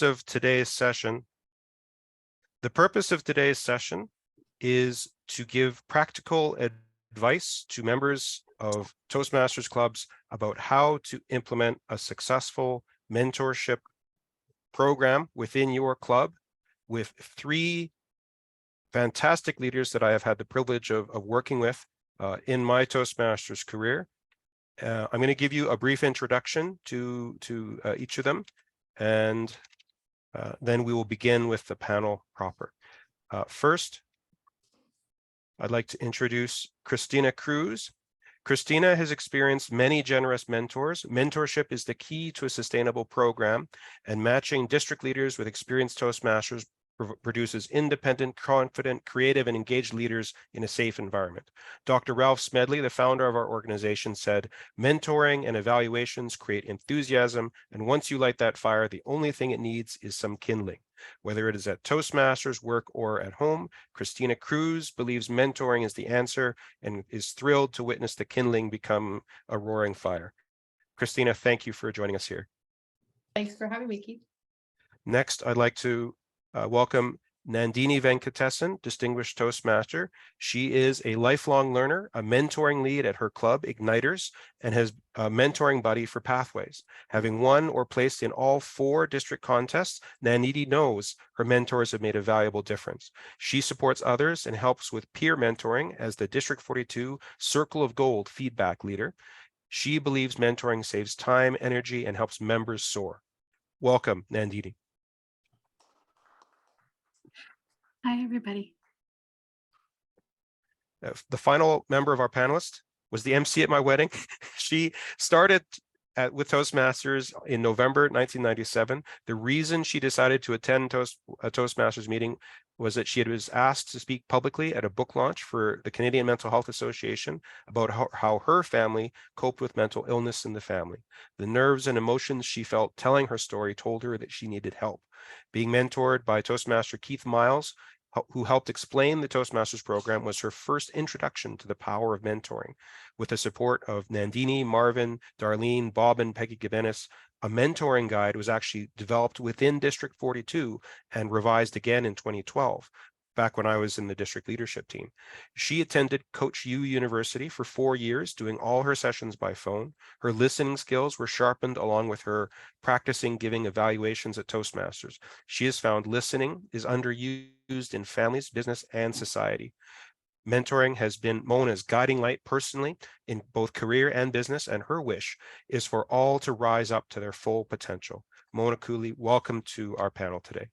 of today's session, the purpose of today's session is to give practical advice to members of Toastmasters clubs about how to implement a successful mentorship program within your club with three fantastic leaders that I have had the privilege of working with in my Toastmasters career. I'm going to give you a brief introduction to each of them, and then we will begin with the panel proper. First, I'd like to introduce Christina Kruis. Christina has experienced many generous mentors. Mentorship is the key to a sustainable program, and matching district leaders with experienced Toastmasters produces independent, confident, creative, and engaged leaders in a safe environment. Dr. Ralph Smedley, the founder of our organization, said, mentoring and evaluations create enthusiasm, and once you light that fire, the only thing it needs is some kindling. Whether it is at Toastmasters, work, or at home, Christina Kruis believes mentoring is the answer and is thrilled to witness the kindling become a roaring fire. Christina, thank you for joining us here. Thanks for having me, Keith. Next, I'd like to welcome Nandini Venkatesan, Distinguished Toastmaster. She is a lifelong learner, a mentoring lead at her club, Igniters, and has a mentoring buddy for Pathways. Having won or placed in all 4 district contests, Nandini knows her mentors have made a valuable difference. She supports others and helps with peer mentoring as the District 42 Circle of Gold feedback leader. She believes mentoring saves time, energy, and helps members soar. Welcome, Nandini. Hi, everybody. The final member of our panelists was the MC at my wedding. She started with Toastmasters in November 1997. The reason she decided to attend a Toastmasters meeting was that she was asked to speak publicly at a book launch for the Canadian Mental Health Association about how her family coped with mental illness in the family. The nerves and emotions she felt telling her story told her that she needed help. Being mentored by Toastmaster Keith Miles, who helped explain the Toastmasters program, was her first introduction to the power of mentoring. With the support of Nandini, Marvin, Darlene, Bob, and Peggy Givenis, a mentoring guide was actually developed within District 42 and revised again in 2012, back when I was in the district leadership team. She attended Coach U University for 4 years, doing all her sessions by phone. Her listening skills were sharpened along with her practicing giving evaluations at Toastmasters. She has found listening is underused in families, business, and society. Mentoring has been Mona's guiding light personally in both career and business, and her wish is for all to rise up to their full potential. Mona Cooley, welcome to our panel today.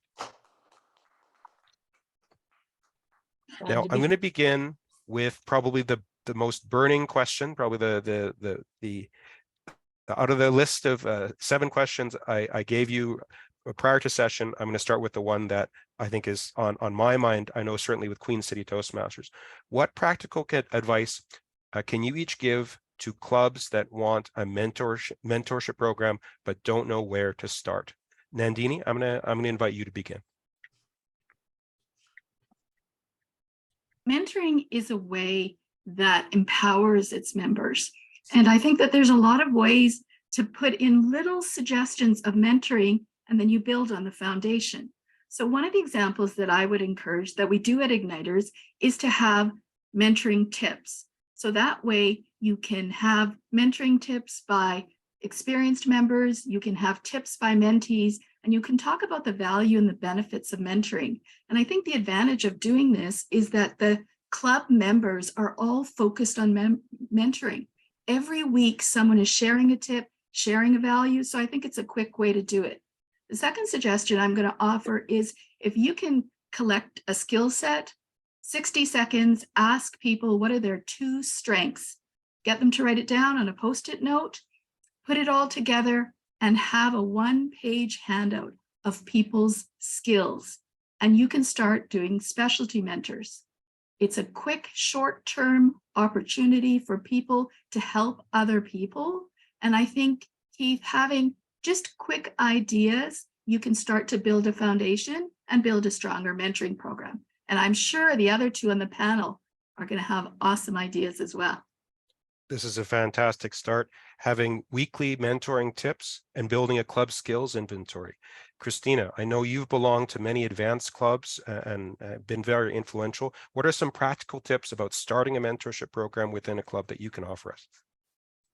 Now, I'm going to begin with probably the most burning question, probably the out of the list of 7 questions I gave you prior to session. I'm going to start with the one that I think is on my mind. I know certainly with Queen City Toastmasters. What practical advice can you each give to clubs that want a mentorship program but don't know where to start? Nandini, I'm going to invite you to begin. Mentoring is a way that empowers its members. And I think that there's a lot of ways to put in little suggestions of mentoring, and then you build on the foundation. So one of the examples that I would encourage that we do at Igniters is to have mentoring tips. So that way you can have mentoring tips by experienced members, you can have tips by mentees, and you can talk about the value and the benefits of mentoring. And I think the advantage of doing this is that the club members are all focused on mentoring. Every week, someone is sharing a tip, sharing a value. So I think it's a quick way to do it. The second suggestion I'm going to offer is if you can collect a skill set, 60 seconds, ask people what are their 2 strengths, get them to write it down on a Post-it note, put it all together, and have a 1-page handout of people's skills. And you can start doing specialty mentors. It's a quick, short-term opportunity for people to help other people. And I think, Keith, having just quick ideas, you can start to build a foundation and build a stronger mentoring program. And I'm sure the other 2 on the panel are going to have awesome ideas as well. This is a fantastic start, having weekly mentoring tips and building a club skills inventory. Christina, I know you've belonged to many advanced clubs and been very influential. What are some practical tips about starting a mentorship program within a club that you can offer us?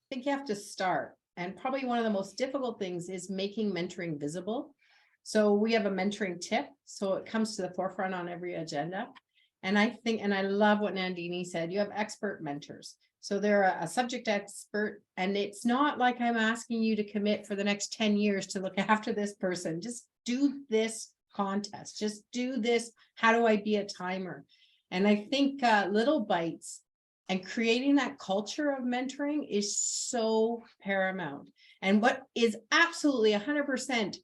I think you have to start. And probably one of the most difficult things is making mentoring visible. So we have a mentoring tip. So it comes to the forefront on every agenda. And I think, and I love what Nandini said, you have expert mentors. So they're a subject expert, and it's not like I'm asking you to commit for the next 10 years to look after this person. Just do this contest. Just do this. How do I be a timer? And I think little bites and creating that culture of mentoring is so paramount. And what is absolutely 100%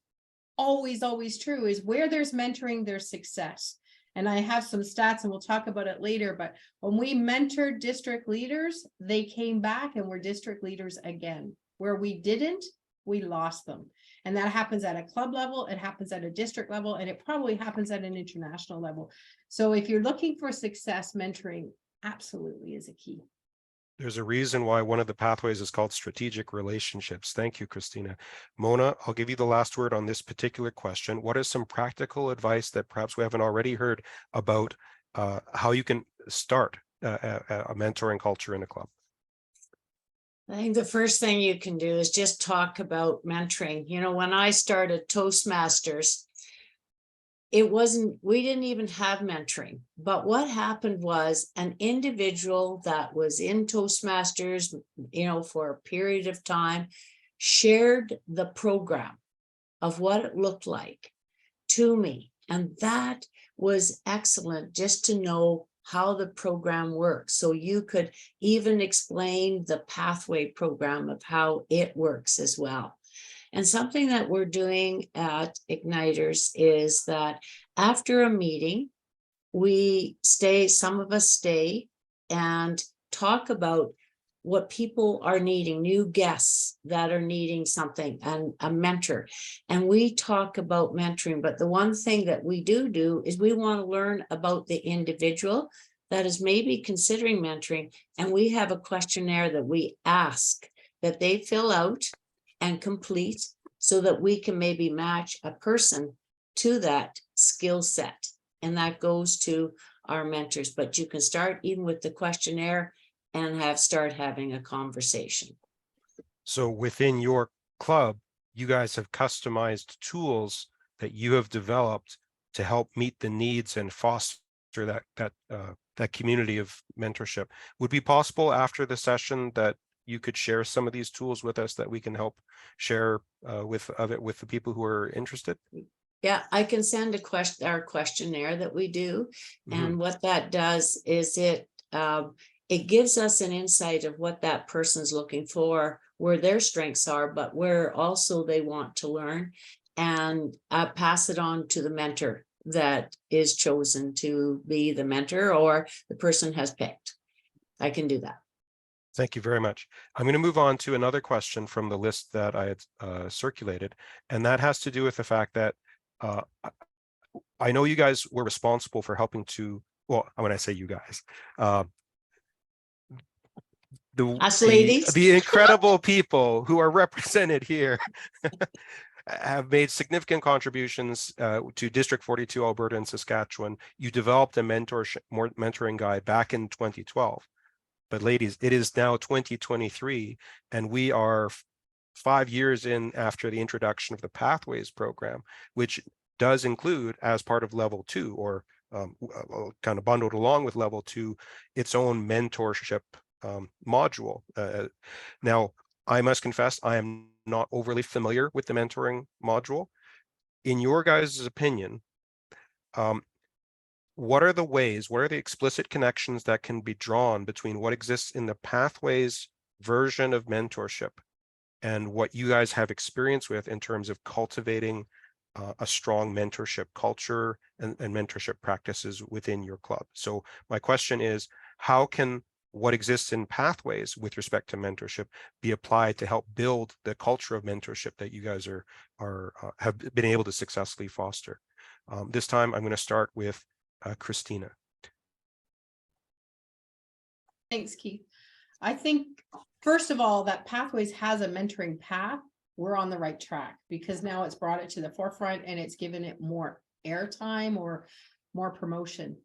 always true is where there's mentoring, there's success. And I have some stats and we'll talk about it later, but when we mentored district leaders, they came back and were district leaders again. Where we didn't, we lost them. And that happens at a club level, it happens at a district level, and it probably happens at an international level. So if you're looking for success, mentoring absolutely is a key. There's a reason why one of the pathways is called strategic relationships. Thank you, Christina. Mona, I'll give you the last word on this particular question. What is some practical advice that perhaps we haven't already heard about how you can start a mentoring culture in a club? I think the first thing you can do is just talk about mentoring. You know, when I started Toastmasters, we didn't even have mentoring, but what happened was an individual that was in Toastmasters, you know, for a period of time, shared the program of what it looked like to me. And that was excellent just to know how the program works. So you could even explain the pathway program of how it works as well. And something that we're doing at Igniters is that after a meeting, some of us stay and talk about what people are needing, new guests that are needing something, and a mentor. And we talk about mentoring, but the one thing that we do is we want to learn about the individual that is maybe considering mentoring. And we have a questionnaire that we ask that they fill out and complete so that we can maybe match a person to that skill set. And that goes to our mentors, but you can start even with the questionnaire and start having a conversation. So within your club, you guys have customized tools that you have developed to help meet the needs and foster that community of mentorship. Would it be possible after the session that you could share some of these tools with us that we can help share with the people who are interested? Yeah, I can send our questionnaire that we do. And what that does is it gives us an insight of what that person's looking for, where their strengths are, but where also they want to learn, and pass it on to the mentor that is chosen to be the mentor or the person has picked. I can do that. Thank you very much. I'm going to move on to another question from the list that I had circulated, and that has to do with the fact that I know you guys were responsible for helping to, well, when I say you guys, the incredible people who are represented here have made significant contributions to District 42, Alberta and Saskatchewan. You developed a mentoring guide back in 2012. But ladies, it is now 2023, and we are 5 years in after the introduction of the Pathways program, which does include, as part of level 2, or kind of bundled along with level 2, its own mentorship module. Now, I must confess, I am not overly familiar with the mentoring module. In your guys' opinion, what are the explicit connections that can be drawn between what exists in the Pathways version of mentorship and what you guys have experience with in terms of cultivating a strong mentorship culture and mentorship practices within your club? So my question is, how can what exists in Pathways with respect to mentorship be applied to help build the culture of mentorship that you guys have been able to successfully foster? This time, I'm going to start with Christina. Thanks, Keith. I think, first of all, that Pathways has a mentoring path, we're on the right track, because now it's brought it to the forefront and it's given it more airtime or more promotion.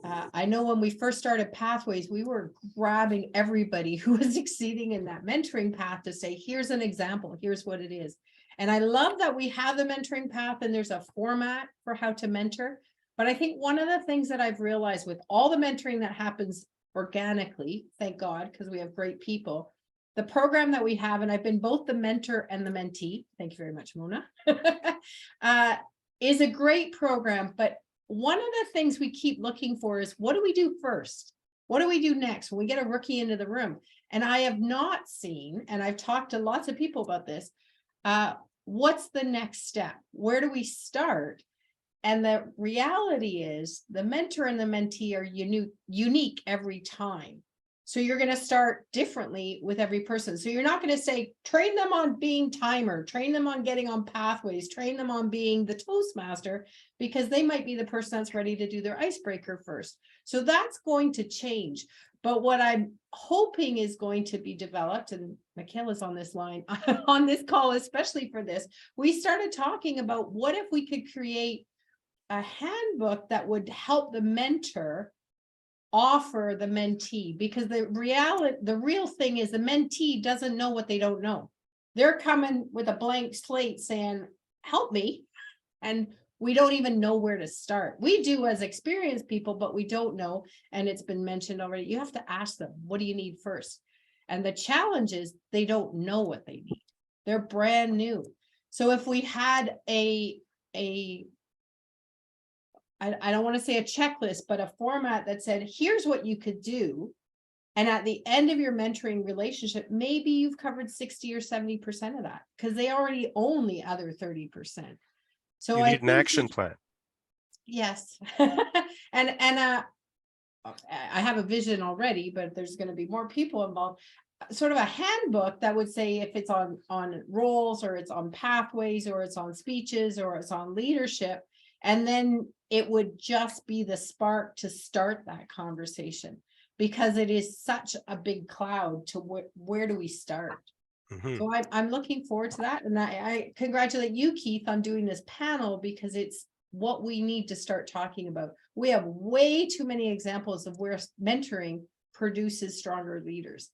I know when we first started Pathways, we were grabbing everybody who was succeeding in that mentoring path to say, here's an example, here's what it is. And I love that we have the mentoring path and there's a format for how to mentor. But I think one of the things that I've realized with all the mentoring that happens organically, thank God, because we have great people, the program that we have, and I've been both the mentor and the mentee, thank you very much, Mona, is a great program. But one of the things we keep looking for is, what do we do first? What do we do next when we get a rookie into the room? And I have not seen, and I've talked to lots of people about this, what's the next step? Where do we start? And the reality is the mentor and the mentee are unique every time. So you're going to start differently with every person. So you're not going to say, train them on being timer, train them on getting on Pathways, train them on being the Toastmaster, because they might be the person that's ready to do their icebreaker first. So that's going to change. But what I'm hoping is going to be developed, and Michaela's on this line, on this call, especially for this, we started talking about what if we could create a handbook that would help the mentor offer the mentee, because the real thing is the mentee doesn't know what they don't know. They're coming with a blank slate saying, help me. And we don't even know where to start. We do as experienced people, but we don't know. And it's been mentioned already. You have to ask them, what do you need first? And the challenge is they don't know what they need. They're brand new. So if we had I don't want to say a checklist, but a format that said, here's what you could do. And at the end of your mentoring relationship, maybe you've covered 60 or 70% of that, because they already own the other 30%. So You need an action plan. Yes. and I have a vision already, but there's going to be more people involved. Sort of a handbook that would say if it's on roles, or it's on pathways, or it's on speeches, or it's on leadership. And then it would just be the spark to start that conversation, because it is such a big cloud to where do we start? Mm-hmm. So I'm looking forward to that. And I congratulate you, Keith, on doing this panel, because it's what we need to start talking about. We have way too many examples of where mentoring produces stronger leaders.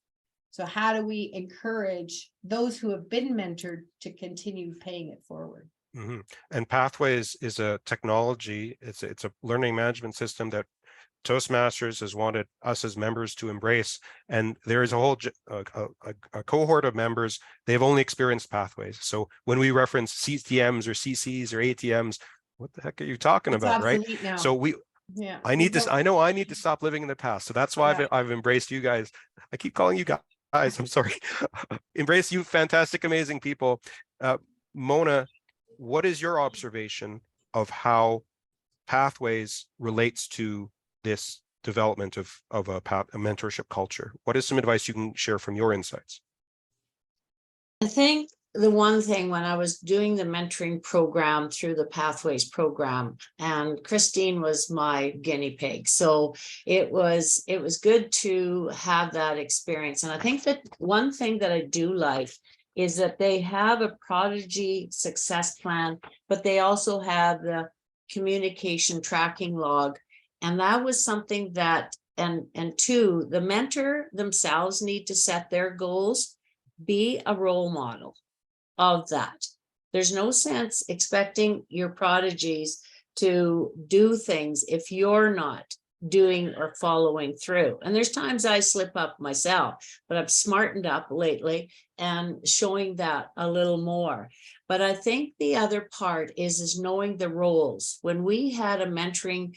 So how do we encourage those who have been mentored to continue paying it forward? Mm-hmm. And Pathways is a technology. It's a learning management system that Toastmasters has wanted us as members to embrace. And there is a whole a cohort of members. They've only experienced Pathways. So when we reference CTMs or CCs or ATMs, what the heck are you talking about, right? Now. So yeah, I need this. I know I need to stop living in the past. So that's why I've embraced you guys. I keep calling you guys. I'm sorry. Embrace you, fantastic, amazing people. Mona, what is your observation of how Pathways relates to this development of a mentorship culture? What is some advice you can share from your insights? I think the one thing, when I was doing the mentoring program through the Pathways program, and Christine was my guinea pig, so it was good to have that experience. And I think that one thing that I do like is that they have a prodigy success plan, but they also have the communication tracking log. And that was something that, and two, the mentor themselves need to set their goals, be a role model of that. There's no sense expecting your prodigies to do things if you're not doing or following through. And there's times I slip up myself, but I've smartened up lately and showing that a little more. But I think the other part is knowing the roles. When we had a mentoring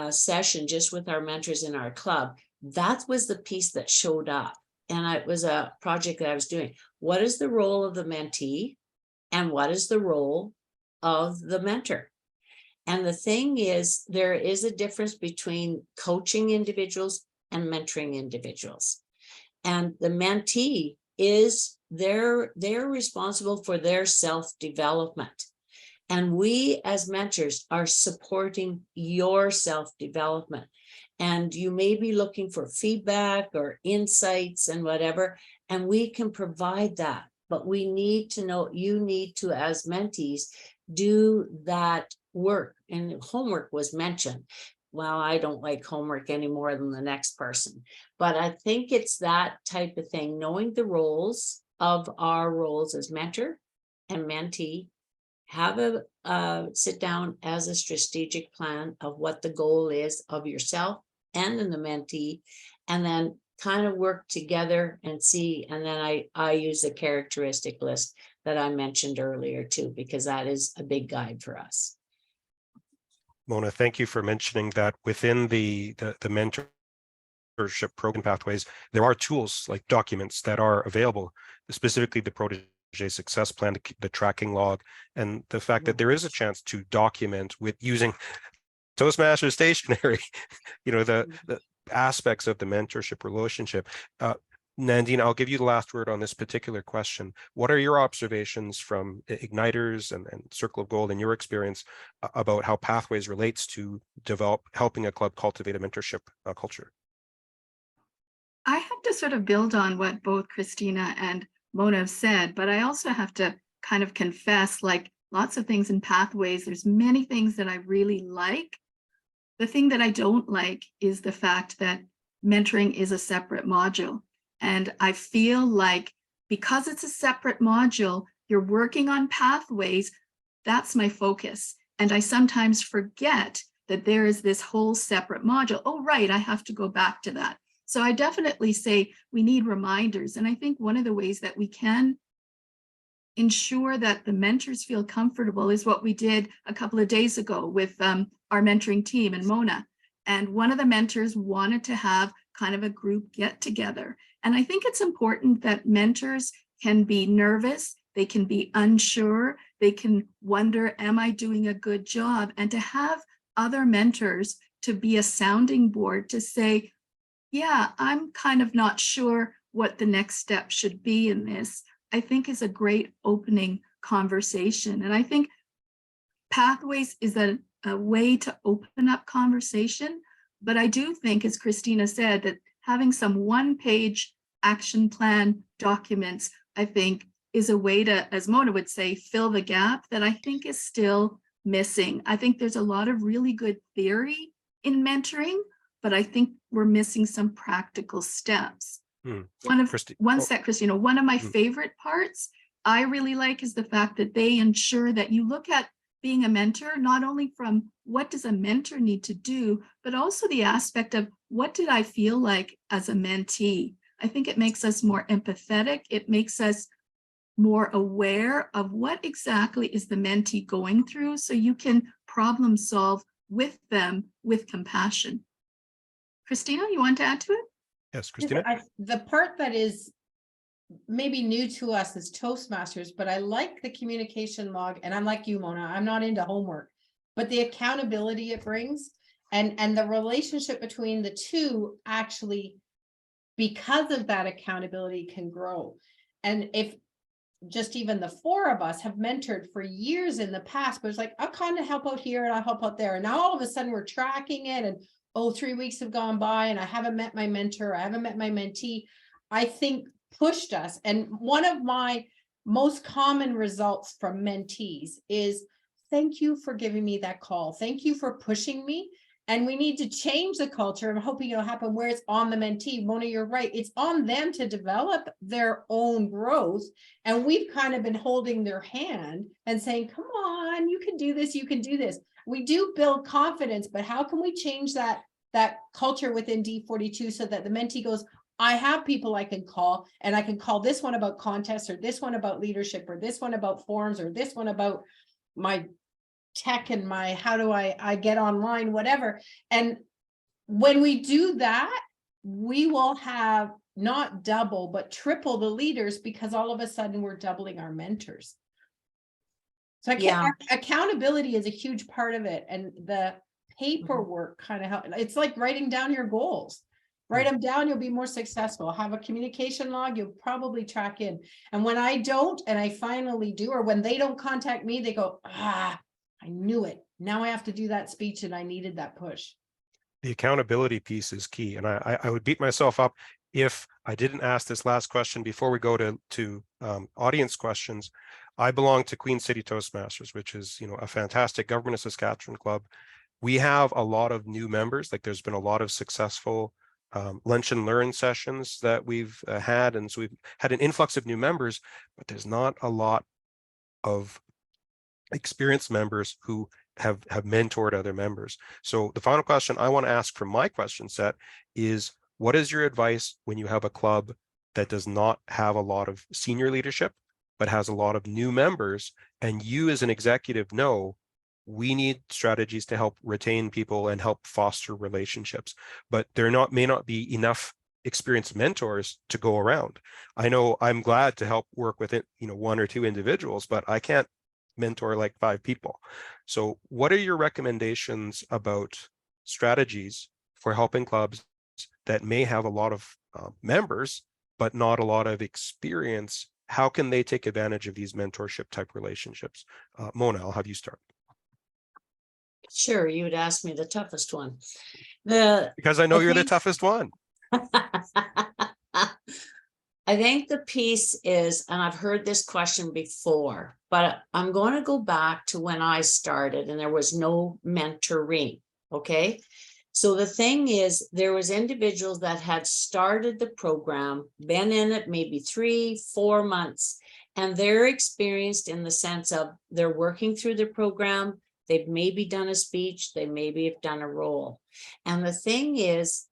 session just with our mentors in our club, that was the piece that showed up. And it was a project that I was doing. What is the role of the mentee? And what is the role of the mentor? And the thing is, there is a difference between coaching individuals and mentoring individuals. And the mentee is, they're responsible for their self-development. And we as mentors are supporting your self-development. And you may be looking for feedback or insights and whatever, and we can provide that. but we need to know, you need to, as mentees, do that work. And homework was mentioned. Well, I don't like homework any more than the next person, but I think it's that type of thing, knowing the roles of our roles as mentor and mentee, have a sit down as a strategic plan of what the goal is of yourself and in the mentee, and then kind of work together and see. And then I use the characteristic list that I mentioned earlier too, because that is a big guide for us. Mona, thank you for mentioning that within the mentorship program pathways, there are tools like documents that are available, specifically the protege success plan, the tracking log, and the fact that there is a chance to document with using Toastmasters stationery, the aspects of the mentorship relationship. Nandini, I'll give you the last word on this particular question. What are your observations from Igniters and Circle of Gold in your experience about how Pathways relates to helping a club cultivate a mentorship culture? I have to sort of build on what both Christina and Mona have said, but I also have to kind of confess, like lots of things in Pathways, there's many things that I really like. The thing that I don't like is the fact that mentoring is a separate module. And I feel like because it's a separate module, you're working on Pathways, that's my focus. And I sometimes forget that there is this whole separate module. Oh, right, I have to go back to that. So I definitely say we need reminders. And I think one of the ways that we can ensure that the mentors feel comfortable is what we did a couple of days ago with our mentoring team and Mona. And one of the mentors wanted to have kind of a group get together. And I think it's important that mentors can be nervous, they can be unsure, they can wonder, am I doing a good job? And to have other mentors to be a sounding board to say, yeah, I'm kind of not sure what the next step should be in this, I think is a great opening conversation. And I think Pathways is a way to open up conversation. But I do think, as Christina said, that having some one-page action plan documents, I think, is a way to, as Mona would say, fill the gap that I think is still missing. I think there's a lot of really good theory in mentoring, but I think we're missing some practical steps. One of my favorite parts I really like is the fact that they ensure that you look at being a mentor, not only from what does a mentor need to do, but also the aspect of what did I feel like as a mentee? I think it makes us more empathetic. It makes us more aware of what exactly is the mentee going through, so you can problem solve with them with compassion. Christina, you want to add to it? Yes, Christina. The part that is maybe new to us is Toastmasters, but I like the communication log, and I'm like you, Mona, I'm not into homework, but the accountability it brings and the relationship between the two actually, because of that accountability, can grow. And if just even the four of us have mentored for years in the past, but it's like, I'll kind of help out here and I'll help out there. And now all of a sudden we're tracking it and 3 weeks have gone by and I haven't met my mentor, I haven't met my mentee, I think pushed us. And one of my most common results from mentees is, thank you for giving me that call. Thank you for pushing me. And we need to change the culture. I'm hoping it'll happen where it's on the mentee. Mona, you're right. It's on them to develop their own growth. And we've kind of been holding their hand and saying, come on, you can do this. You can do this. We do build confidence, but how can we change that culture within D42 so that the mentee goes, I have people I can call, and I can call this one about contests, or this one about leadership, or this one about forums, or this one about my tech and my, how do I get online, whatever. And when we do that, we will have not double, but triple the leaders, because all of a sudden we're doubling our mentors. So accountability is a huge part of it. And the paperwork kind of help. It's like writing down your goals. Write them down, you'll be more successful. Have a communication log, you'll probably track in. And when I don't, and I finally do, or when they don't contact me, they go, I knew it. Now I have to do that speech and I needed that push. The accountability piece is key. And I would beat myself up if I didn't ask this last question before we go to audience questions, I belong to Queen City Toastmasters, which is, you know, a fantastic Government of Saskatchewan club. We have a lot of new members. Like, there's been a lot of successful lunch and learn sessions that we've had, and so we've had an influx of new members, but there's not a lot of experienced members who have mentored other members. So the final question I want to ask from my question set is, what is your advice when you have a club that does not have a lot of senior leadership, but has a lot of new members, and you as an executive know we need strategies to help retain people and help foster relationships, but there may not be enough experienced mentors to go around. I know I'm glad to help work with it, you know, 1 or 2 individuals, but I can't mentor like 5 people. So what are your recommendations about strategies for helping clubs that may have a lot of members, but not a lot of experience? How can they take advantage of these mentorship type relationships? Mona, I'll have you start. Sure, you would ask me the toughest one. Because I know you're the think- toughest one. I think the piece is, and I've heard this question before, but I'm going to go back to when I started and there was no mentoring. Okay. So the thing is, there was individuals that had started the program, been in it maybe 3-4 months, and they're experienced in the sense of they're working through the program. They've maybe done a speech, they maybe have done a role. And the thing is,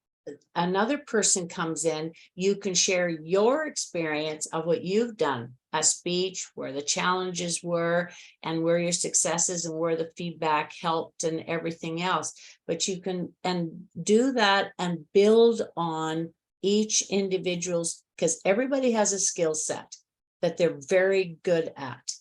another person comes in, you can share your experience of what you've done, a speech, where the challenges were and where your successes and where the feedback helped and everything else. But you can do that and build on each individual's, because everybody has a skill set that they're very good at.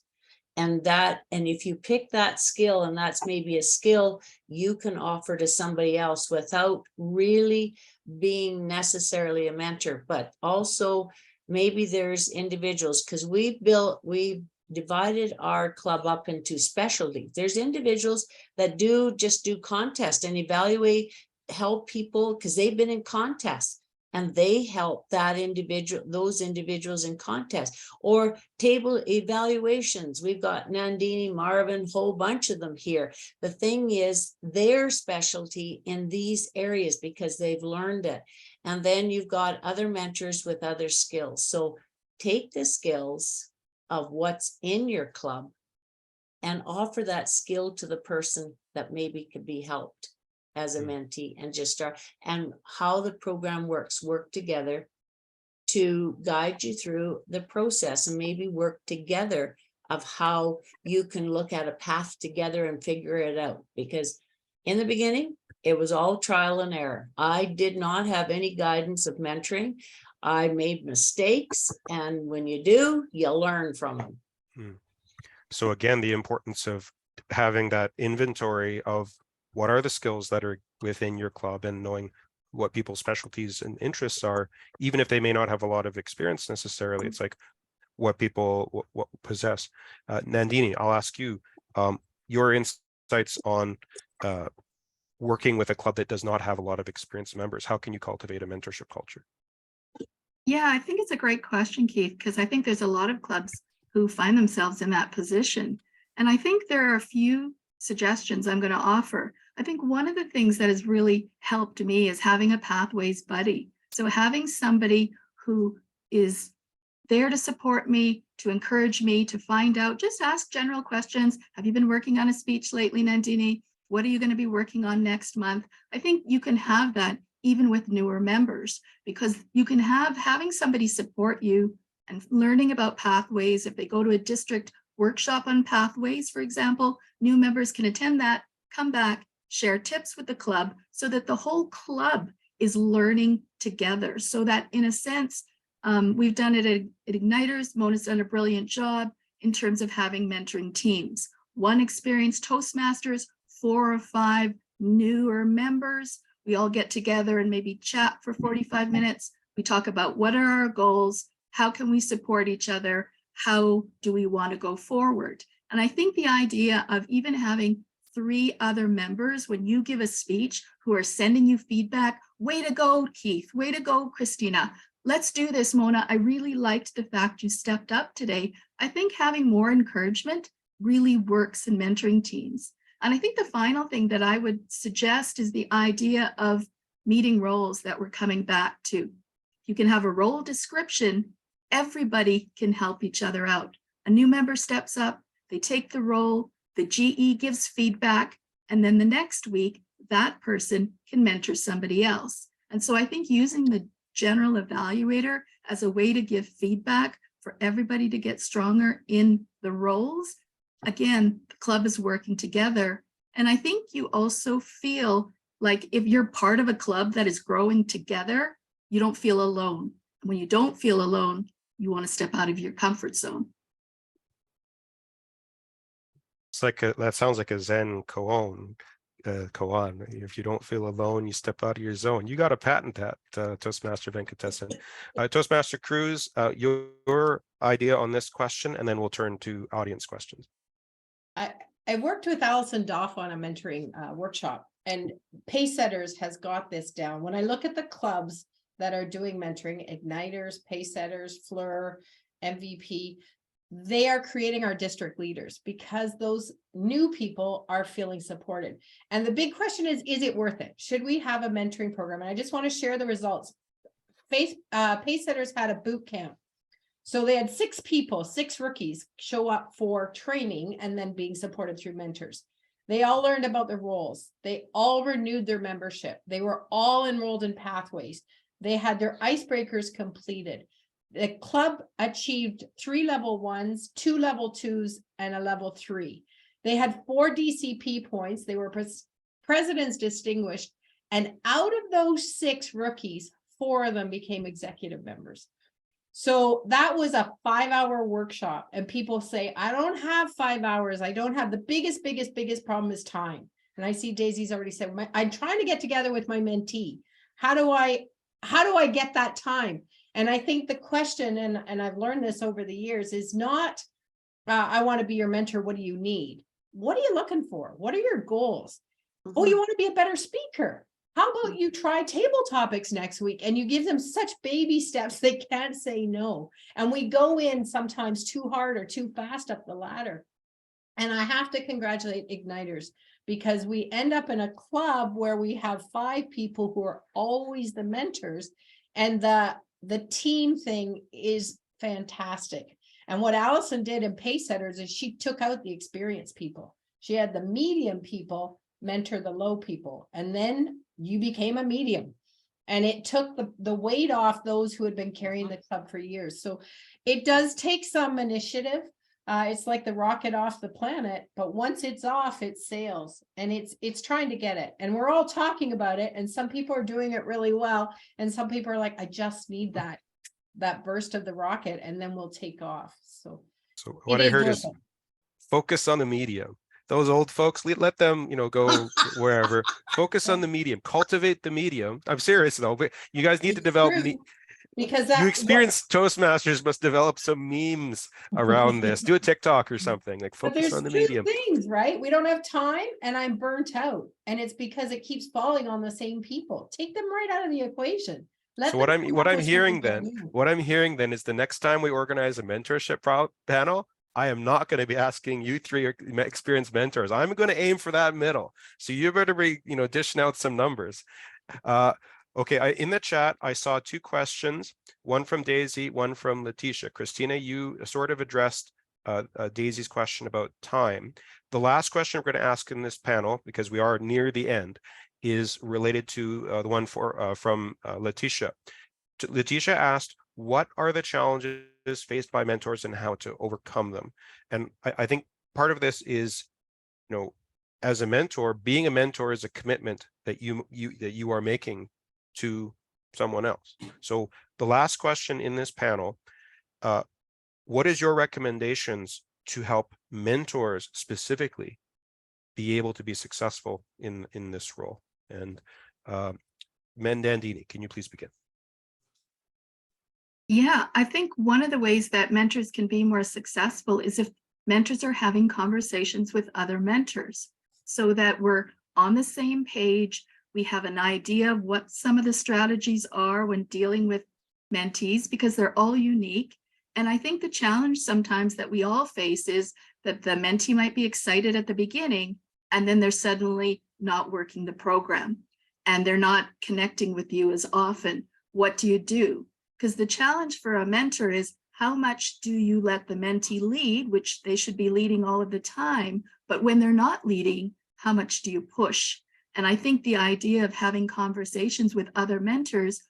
And if you pick that skill, and that's maybe a skill you can offer to somebody else without really being necessarily a mentor, but also maybe there's individuals, because we divided our club up into specialties. There's individuals that just do contests and evaluate, help people because they've been in contests. And they help those individuals in contests, or table evaluations. We've got Nandini, Marvin, whole bunch of them here. The thing is, their specialty in these areas because they've learned it. And then you've got other mentors with other skills. So take the skills of what's in your club and offer that skill to the person that maybe could be helped as a mentee, and just start. And how the program works, work together to guide you through the process, and maybe work together of how you can look at a path together and figure it out. Because in the beginning, it was all trial and error. I did not have any guidance of mentoring. I made mistakes, and when you do, you learn from them. So again, the importance of having that inventory of what are the skills that are within your club, and knowing what people's specialties and interests are, even if they may not have a lot of experience necessarily. It's like what people what possess. Nandini, I'll ask you your insights on working with a club that does not have a lot of experienced members. How can you cultivate a mentorship culture? Yeah, I think it's a great question, Keith, because I think there's a lot of clubs who find themselves in that position. And I think there are a few suggestions I'm going to offer. I think one of the things that has really helped me is having a Pathways buddy. So having somebody who is there to support me, to encourage me, to find out, just ask general questions. Have you been working on a speech lately, Nandini? What are you going to be working on next month? I think you can have that even with newer members, because you can having somebody support you and learning about pathways. If they go to a district workshop on pathways, for example, new members can attend that, come back, share tips with the club, so that the whole club is learning together. So that in a sense, we've done it at Igniters. Mona's done a brilliant job in terms of having mentoring teams. One experienced Toastmasters, 4 or 5 newer members. We all get together and maybe chat for 45 minutes. We talk about what are our goals, how can we support each other, how do we want to go forward? And I think the idea of even having 3 other members when you give a speech who are sending you feedback, way to go, Keith, way to go, Christina, let's do this, Mona. I really liked the fact you stepped up today. I think having more encouragement really works in mentoring teams. And I think the final thing that I would suggest is the idea of meeting roles that we're coming back to. You can have a role description. Everybody can help each other out. A new member steps up, they take the role, the GE gives feedback, and then the next week, that person can mentor somebody else. And so I think using the general evaluator as a way to give feedback for everybody to get stronger in the roles. Again, the club is working together. And I think you also feel like if you're part of a club that is growing together, you don't feel alone. When you don't feel alone, you want to step out of your comfort zone. It's like that sounds like a Zen koan. Koan. If you don't feel alone, you step out of your zone. You got to patent that, Toastmaster Venkatesan. Toastmaster Kruis, your idea on this question, and then we'll turn to audience questions. I worked with Allison Doff on a mentoring workshop, and Pacesetters has got this down. When I look at the clubs that are doing mentoring, Igniters, Pacesetters, Fleur, MVP, they are creating our district leaders because those new people are feeling supported. And the big question is it worth it? Should we have a mentoring program? And I just want to share the results. Pacesetters had a boot camp. So they had 6 people, 6 rookies show up for training and then being supported through mentors. They all learned about their roles. They all renewed their membership. They were all enrolled in pathways. They had their icebreakers completed. The club achieved 3 level 1s, 2 level 2s, and a level 3. They had 4 DCP points. They were president's distinguished. And out of those 6 rookies, 4 of them became executive members. So that was a 5-hour workshop. And people say, I don't have 5 hours. I don't have the biggest problem is time. And I see Daisy's already said, I'm trying to get together with my mentee. How do I get that time? And I think the question, and I've learned this over the years, is not, I want to be your mentor. What do you need? What are you looking for? What are your goals? Mm-hmm. Oh, you want to be a better speaker. How about you try table topics next week and you give them such baby steps they can't say no. And we go in sometimes too hard or too fast up the ladder. And I have to congratulate Igniters because we end up in a club where we have 5 people who are always the mentors, and the team thing is fantastic. And what Allison did in Pacesetters is she took out the experienced people. She had the medium people mentor the low people, and then you became a medium. And it took the weight off those who had been carrying the club for years. So it does take some initiative. It's like the rocket off the planet, but once it's off, it sails, and it's trying to get it. And we're all talking about it, and some people are doing it really well, and some people are like, I just need that burst of the rocket, and then we'll take off. So what I heard is focus on the medium. Those old folks, let them, go wherever. Focus on the medium, cultivate the medium. I'm serious though, but you guys need to develop because you experienced Toastmasters must develop some memes around this. Do a TikTok or something, like focus on the medium. There's 2 things, right? We don't have time and I'm burnt out, and it's because it keeps falling on the same people. Take them right out of the equation. So what I'm hearing then is the next time we organize a mentorship panel, I am not going to be asking you 3 experienced mentors. I'm going to aim for that middle. So you better be, dishing out some numbers. Okay, in the chat, I saw 2 questions, one from Daisy, one from Letitia. Christina, you sort of addressed Daisy's question about time. The last question we're going to ask in this panel, because we are near the end, is related to the one from Letitia. Letitia asked, what are the challenges faced by mentors and how to overcome them? And I think part of this is, as a mentor, being a mentor is a commitment that you are making to someone else. So the last question in this panel, what is your recommendations to help mentors specifically be able to be successful in this role? And Nandini, can you please begin? Yeah, I think one of the ways that mentors can be more successful is if mentors are having conversations with other mentors so that we're on the same page. We have an idea of what some of the strategies are when dealing with mentees because they're all unique. And I think the challenge sometimes that we all face is that the mentee might be excited at the beginning, and then they're suddenly not working the program and they're not connecting with you as often. What do you do? Because the challenge for a mentor is, how much do you let the mentee lead, which they should be leading all of the time, but when they're not leading, how much do you push? And I think the idea of having conversations with other mentors,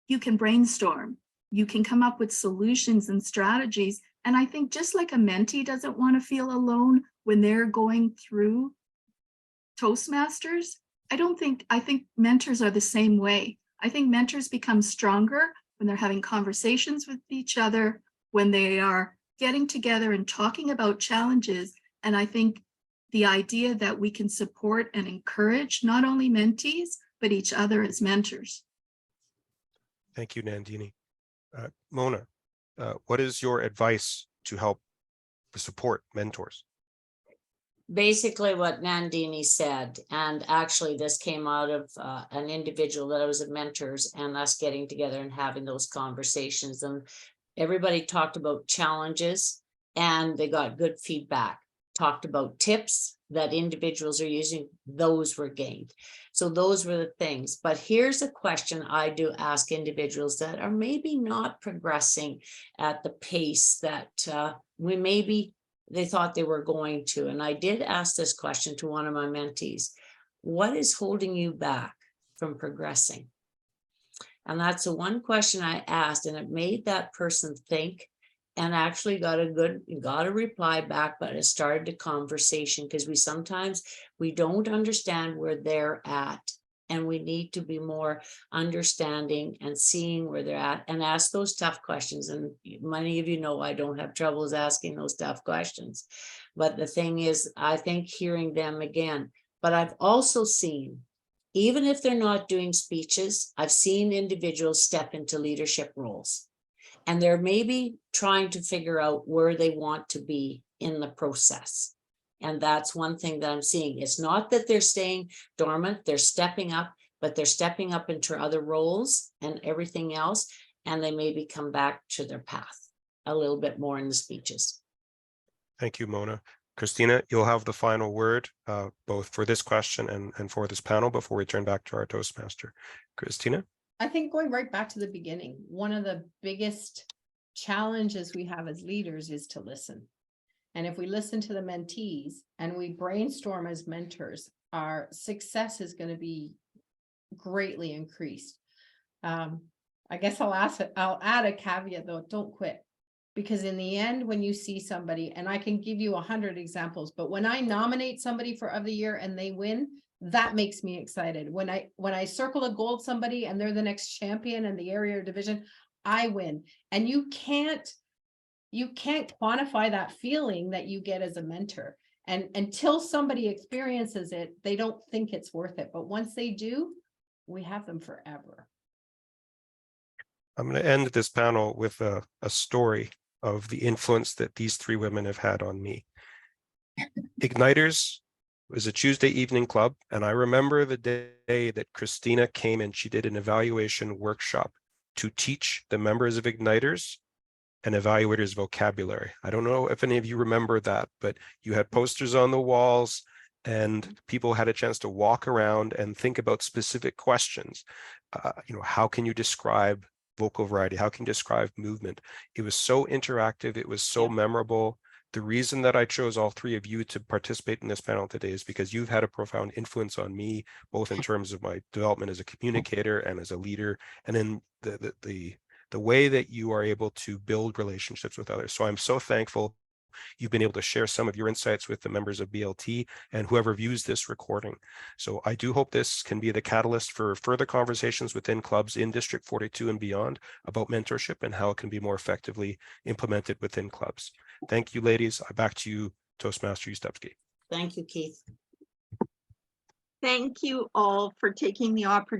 you can brainstorm, you can come up with solutions and strategies. And I think just like a mentee doesn't want to feel alone when they're going through Toastmasters, I think mentors are the same way. I think mentors become stronger when they're having conversations with each other, when they are getting together and talking about challenges. And I think the idea that we can support and encourage not only mentees, but each other as mentors. Thank you, Nandini. Mona, what is your advice to help support mentors? Basically what Nandini said, and actually this came out of an individual that I was a mentors and us getting together and having those conversations, and everybody talked about challenges and they got good feedback, talked about tips that individuals are using, those were gained. So those were the things. But here's a question I do ask individuals that are maybe not progressing at the pace that they thought they were going to. And I did ask this question to one of my mentees: what is holding you back from progressing? And that's the one question I asked, and it made that person think, and actually got a reply back, but it started a conversation, because we don't understand where they're at. And we need to be more understanding and seeing where they're at and ask those tough questions. And many of you know I don't have troubles asking those tough questions. But the thing is, I think hearing them again. But I've also seen, even if they're not doing speeches, I've seen individuals step into leadership roles. And they're maybe trying to figure out where they want to be in the process. And that's one thing that I'm seeing. It's not that they're staying dormant, they're stepping up, but they're stepping up into other roles and everything else. And they maybe come back to their path a little bit more in the speeches. Thank you, Mona. Christina, you'll have the final word, both for this question and for this panel before we turn back to our Toastmaster. Christina? I think going right back to the beginning, one of the biggest challenges we have as leaders is to listen. And if we listen to the mentees and we brainstorm as mentors, our success is going to be greatly increased. I guess I'll add a caveat though: don't quit. Because in the end, when you see somebody, and I can give you 100 examples, but when I nominate somebody for of the year and they win, that makes me excited. When I circle a gold somebody and they're the next champion in the area or division, I win. And you can't quantify that feeling that you get as a mentor. And until somebody experiences it, they don't think it's worth it. But once they do, we have them forever. I'm going to end this panel with a story of the influence that these three women have had on me. Igniters was a Tuesday evening club, and I remember the day that Christina came and she did an evaluation workshop to teach the members of Igniters and evaluators vocabulary. I don't know if any of you remember that, but you had posters on the walls and people had a chance to walk around and think about specific questions. How can you describe vocal variety? How can you describe movement? It was so interactive. It was so memorable. The reason that I chose all three of you to participate in this panel today is because you've had a profound influence on me, both in terms of my development as a communicator and as a leader, and in the way that you are able to build relationships with others. So I'm so thankful you've been able to share some of your insights with the members of BLT and whoever views this recording. So I do hope this can be the catalyst for further conversations within clubs in District 42 and beyond about mentorship and how it can be more effectively implemented within clubs. Thank you, ladies. Back to you, Toastmaster Ustepsky. Thank you, Keith. Thank you all for taking the opportunity